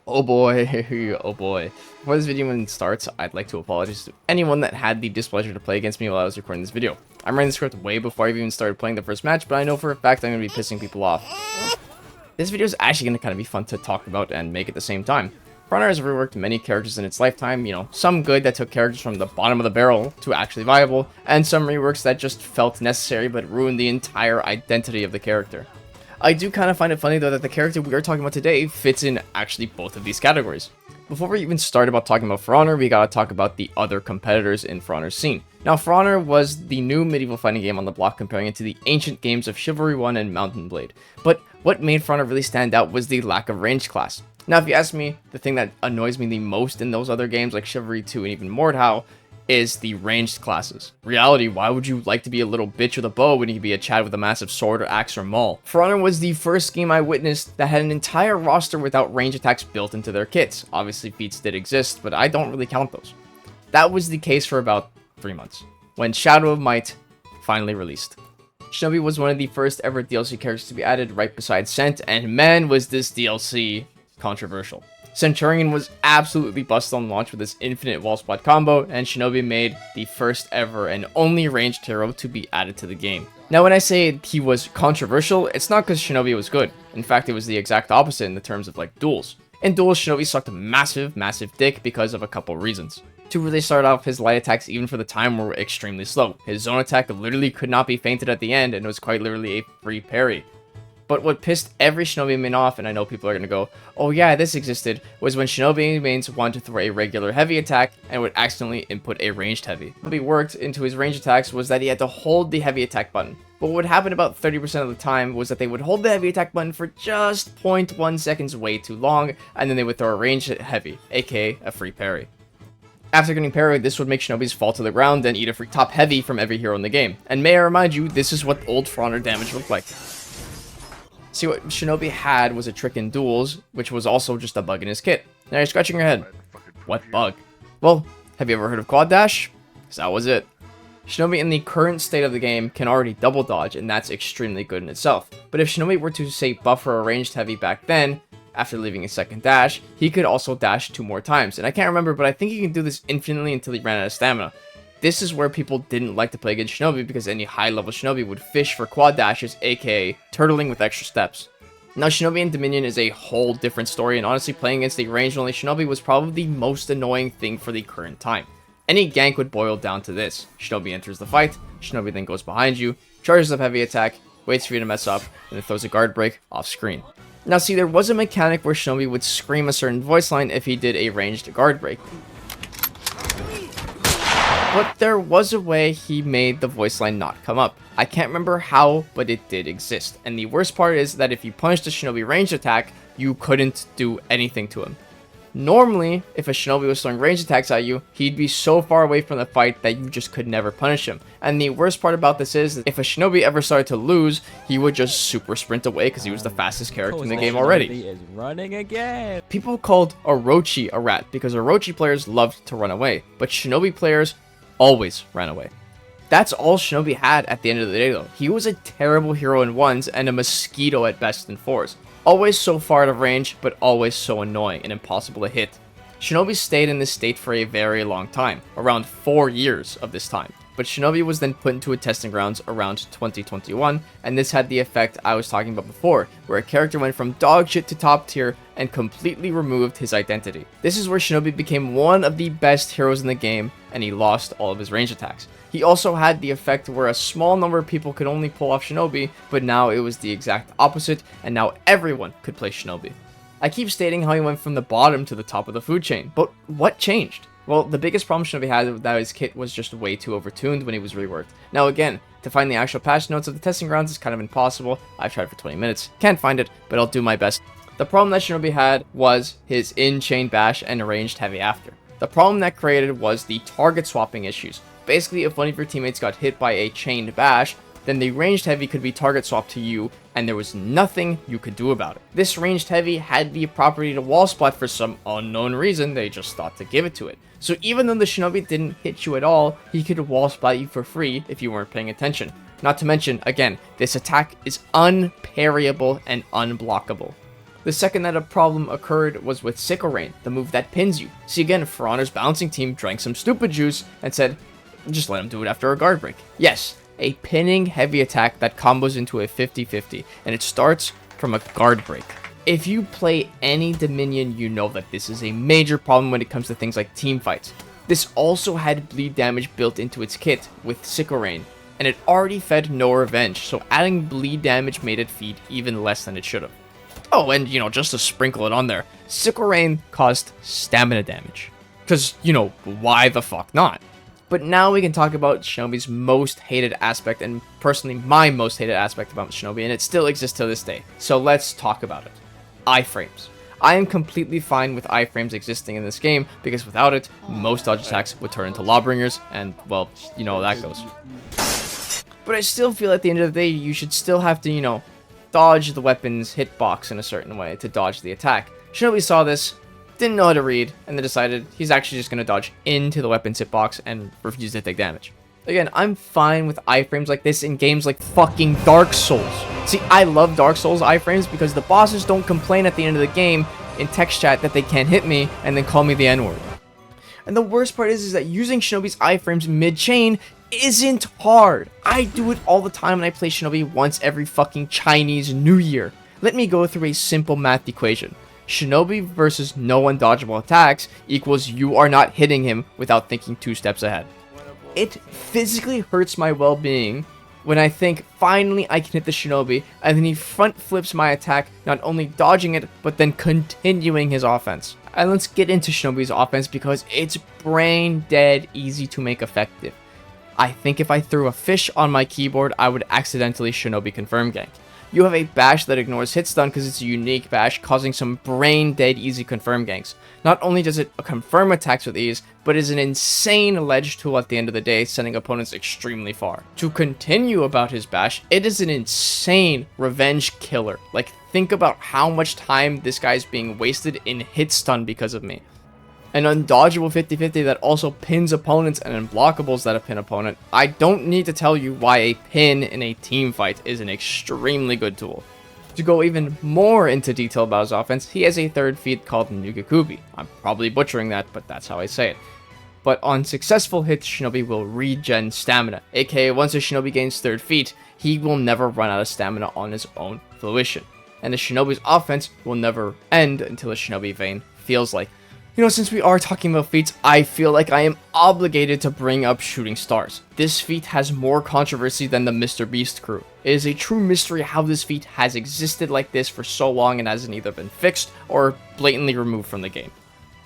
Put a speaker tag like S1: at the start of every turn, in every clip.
S1: Oh boy, oh boy. Before this video even starts, I'd like to apologize to anyone that had the displeasure to play against me while I was recording this video. I'm writing the script way before I've even started playing the first match, but I know for a fact I'm going to be pissing people off. This video is actually going to kind of be fun to talk about and make at the same time. For Honor has reworked many characters in its lifetime, some good that took characters from the bottom of the barrel to actually viable, and some reworks that just felt necessary but ruined the entire identity of the character. I do kind of find it funny though that the character we are talking about today fits in actually both of these categories. Before we even start about talking about For Honor, we gotta talk about the other competitors in For Honor's scene. Now, For Honor was the new medieval fighting game on the block, comparing it to the ancient games of Chivalry 1 and Mountain Blade. But what made For Honor really stand out was the lack of range class. Now, if you ask me, the thing that annoys me the most in those other games like Chivalry 2 and even Mordhau is the ranged classes. Reality, why would you like to be a little bitch with a bow when you could be a Chad with a massive sword or axe or maul? For Honor was the first game I witnessed that had an entire roster without range attacks built into their kits. Obviously feats did exist, but I don't really count those. That was the case for about 3 months, when Shadow of Might finally released. Shinobi was one of the first ever DLC characters to be added right beside Scent, and man was this DLC controversial. Centurion was absolutely busted on launch with this infinite wall spot combo, and Shinobi made the first ever and only ranged hero to be added to the game. Now, when I say he was controversial, it's not because Shinobi was good. In fact, it was the exact opposite in the terms of duels. In duels, Shinobi sucked a massive dick because of a couple reasons. To really start off, his light attacks even for the time were extremely slow. His zone attack literally could not be feinted at the end, and it was quite literally a free parry. But what pissed every Shinobi main off, and I know people are going to go, oh yeah, this existed, was when Shinobi mains wanted to throw a regular heavy attack and would accidentally input a ranged heavy. What he worked into his ranged attacks was that he had to hold the heavy attack button. But what would happen about 30% of the time was that they would hold the heavy attack button for just 0.1 seconds way too long, and then they would throw a ranged heavy, aka a free parry. After getting parried, this would make Shinobis fall to the ground and eat a free top heavy from every hero in the game. And may I remind you, this is what old For Honor damage looked like. See, what Shinobi had was a trick in duels, which was also just a bug in his kit. Now you're scratching your head. What bug? Well, have you ever heard of quad dash? Because that was it. Shinobi in the current state of the game can already double dodge, and that's extremely good in itself. But if Shinobi were to, say, buffer a ranged heavy back then, after leaving a second dash, he could also dash 2 more times. And I can't remember, but I think he can do this infinitely until he ran out of stamina. This is where people didn't like to play against Shinobi because any high-level Shinobi would fish for quad dashes, aka turtling with extra steps. Now, Shinobi in Dominion is a whole different story, and honestly, playing against a ranged-only Shinobi was probably the most annoying thing for the current time. Any gank would boil down to this. Shinobi enters the fight, Shinobi then goes behind you, charges up heavy attack, waits for you to mess up, and then throws a guard break off screen. Now, see, there was a mechanic where Shinobi would scream a certain voice line if he did a ranged guard break. But there was a way he made the voice line not come up. I can't remember how, but it did exist. And the worst part is that if you punished a Shinobi ranged attack, you couldn't do anything to him. Normally, if a Shinobi was throwing ranged attacks at you, he'd be so far away from the fight that you just could never punish him. And the worst part about this is that if a Shinobi ever started to lose, he would just super sprint away because he was the fastest character in the game already.
S2: He is running again.
S1: People called Orochi a rat because Orochi players loved to run away, but Shinobi players always ran away. That's all Shinobi had at the end of the day though. He was a terrible hero in 1s and a mosquito at best in 4s. Always so far out of range, but always so annoying and impossible to hit. Shinobi stayed in this state for a very long time, around 4 years of this time. But Shinobi was then put into a testing grounds around 2021, and this had the effect I was talking about before, where a character went from dog shit to top tier and completely removed his identity. This is where Shinobi became one of the best heroes in the game, and he lost all of his range attacks. He also had the effect where a small number of people could only pull off Shinobi, but now it was the exact opposite, and now everyone could play Shinobi. I keep stating how he went from the bottom to the top of the food chain, but what changed? Well, the biggest problem Shinobi had was that his kit was just way too overtuned when he was reworked. Now again, to find the actual patch notes of the testing grounds is kind of impossible. I've tried for 20 minutes, can't find it, but I'll do my best. The problem that Shinobi had was his in-chain bash and ranged heavy after. The problem that created was the target swapping issues. Basically, if one of your teammates got hit by a chained bash, then the ranged heavy could be target swapped to you, and there was nothing you could do about it. This ranged heavy had the property to wall spot for some unknown reason, they just thought to give it to it. So even though the Shinobi didn't hit you at all, he could wall spot you for free if you weren't paying attention. Not to mention, again, this attack is unparryable and unblockable. The second that a problem occurred was with Sickle Rain, the move that pins you. See again, For Honor's balancing team drank some stupid juice and said, just let him do it after a guard break. Yes, a pinning heavy attack that combos into a 50-50, and it starts from a guard break. If you play any Dominion, you know that this is a major problem when it comes to things like team fights. This also had bleed damage built into its kit with Sickle Rain, and it already fed No Revenge, so adding bleed damage made it feed even less than it should have. Oh, and just to sprinkle it on there, Sickle Rain caused stamina damage. Because, why the fuck not? But now we can talk about Shinobi's most hated aspect, and personally my most hated aspect about Shinobi, and it still exists to this day. So let's talk about it. Iframes. I am completely fine with iframes existing in this game, because without it, most dodge attacks would turn into Lawbringers, and, well, how that goes. But I still feel at the end of the day, you should still have to, dodge the weapon's hitbox in a certain way to dodge the attack. Shinobi saw this, didn't know how to read, and then decided he's actually just going to dodge into the weapon's hitbox and refuse to take damage. Again, I'm fine with iframes like this in games like fucking Dark Souls. See, I love Dark Souls iframes because the bosses don't complain at the end of the game in text chat that they can't hit me and then call me the N-word. And the worst part is that using Shinobi's iframes mid-chain isn't hard. I do it all the time when I play Shinobi once every fucking Chinese New Year. Let me go through a simple math equation. Shinobi versus no undodgeable attacks equals you are not hitting him without thinking 2 steps ahead. It physically hurts my well-being when I think finally I can hit the Shinobi and then he front flips my attack, not only dodging it but then continuing his offense. And let's get into Shinobi's offense because it's brain dead easy to make effective. I think if I threw a fish on my keyboard, I would accidentally Shinobi confirm gank. You have a bash that ignores hit stun because it's a unique bash, causing some brain dead easy confirm ganks. Not only does it confirm attacks with ease, but is an insane ledge tool at the end of the day, sending opponents extremely far. To continue about his bash, it is an insane revenge killer. Like, think about how much time this guy is being wasted in hit stun because of me. An undodgeable 50-50 that also pins opponents and unblockables that pin opponent. I don't need to tell you why a pin in a team fight is an extremely good tool. To go even more into detail about his offense, he has a third feat called Nugakubi. I'm probably butchering that, but that's how I say it. But on successful hits, Shinobi will regen stamina, aka once a Shinobi gains third feat, he will never run out of stamina on his own fruition. And the Shinobi's offense will never end until a Shinobi vein feels like. Since we are talking about feats, I feel like I am obligated to bring up Shooting Stars. This feat has more controversy than the Mr. Beast crew. It is a true mystery how this feat has existed like this for so long and hasn't either been fixed or blatantly removed from the game.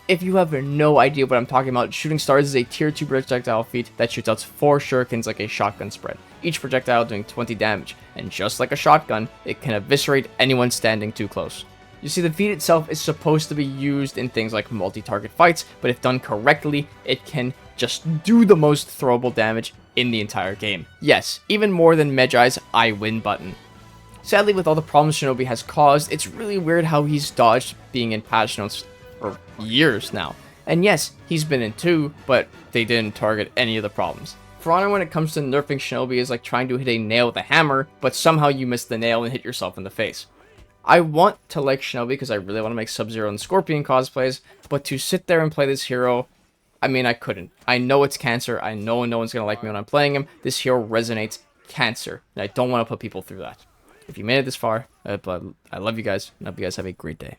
S1: If you have no idea what I'm talking about, Shooting Stars is a tier 2 projectile feat that shoots out 4 shurikens like a shotgun spread, each projectile doing 20 damage, and just like a shotgun, it can eviscerate anyone standing too close. You see, the feat itself is supposed to be used in things like multi-target fights, but if done correctly, it can just do the most throwable damage in the entire game. Yes, even more than Medjai's I win button. Sadly, with all the problems Shinobi has caused, it's really weird how he's dodged being in patch notes for years now. And yes, he's been in 2, but they didn't target any of the problems. For Honor, when it comes to nerfing Shinobi, is like trying to hit a nail with a hammer, but somehow you miss the nail and hit yourself in the face. I want to like Shinobi because I really want to make Sub-Zero and Scorpion cosplays, but to sit there and play this hero, I mean, I couldn't. I know it's cancer. I know no one's going to like me when I'm playing him. This hero resonates cancer, and I don't want to put people through that. If you made it this far, I love you guys, and I hope you guys have a great day.